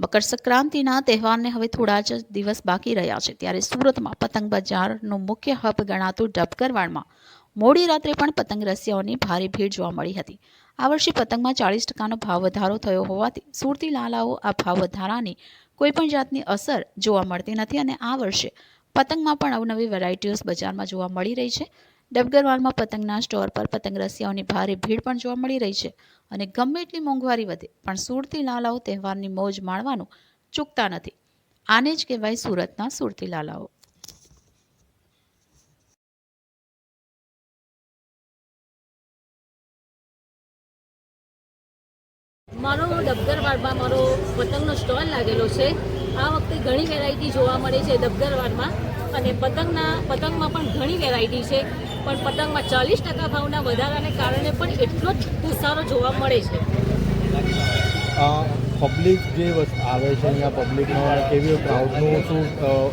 મકર સંક્રાંતિના તહેવારને હવે થોડા જ દિવસ બાકી રહ્યા છે, ત્યારે સુરતમાં પતંગ બજારનું મુખ્ય હબ ગણાતું ડબગરવાડમાં મોડી રાત્રે પણ પતંગ રસિયાઓની ભારે ભીડ જોવા મળી હતી. આ વર્ષે પતંગમાં 40% ભાવ વધારો થયો હોવાથી સુરતી લાલાઓ આ ભાવ વધારાની કોઈપણ જાતની અસર જોવા મળતી નથી અને આ વર્ષે પતંગમાં પણ અવનવી વેરાયટીઓ બજારમાં જોવા મળી રહી છે. ડબગરવાડમાં પતંગના સ્ટોર પર પતંગ રસિયાઓની ભારે ભીડ પણ જોવા મળી રહી છે અને ગમે એટલી મોંઘવારી વધે પણ સુરતી લાલાઓ તહેવારની મોજ માણવાનું ચૂકતા નથી. આને જ કહેવાય સુરતના સુરતી લાલાઓ. મારો ડબગરવાડમાં મારો પતંગનો સ્ટોલ લાગેલો છે. આ વખતે ઘણી વેરાયટી જોવા મળે છે ડબગરવાડમાં અને પતંગમાં પણ ઘણી વેરાયટી છે, પણ પતંગમાં 40% ભાવના વધારાને કારણે પણ એટલો જ ઉસારો જોવા મળે છે. પબ્લિક જે આવે છે અહીંયા પબ્લિકનો કેવી ક્રાઉડનું શું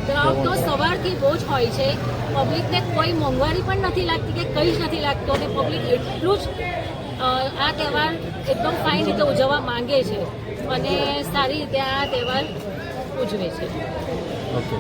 ક્રાઉડ તો સવારથી બહુ જ હોય છે. પબ્લિકને કોઈ મોંઘવારી પણ નથી લાગતી કે કંઈ જ નથી લાગતું અને પબ્લિક એટલું જ આ તહેવાર એકદમ ફાઇન રીતે ઉજવવા માંગે છે અને સારી રીતે આ તહેવાર ઉજવે છે. ઓકે.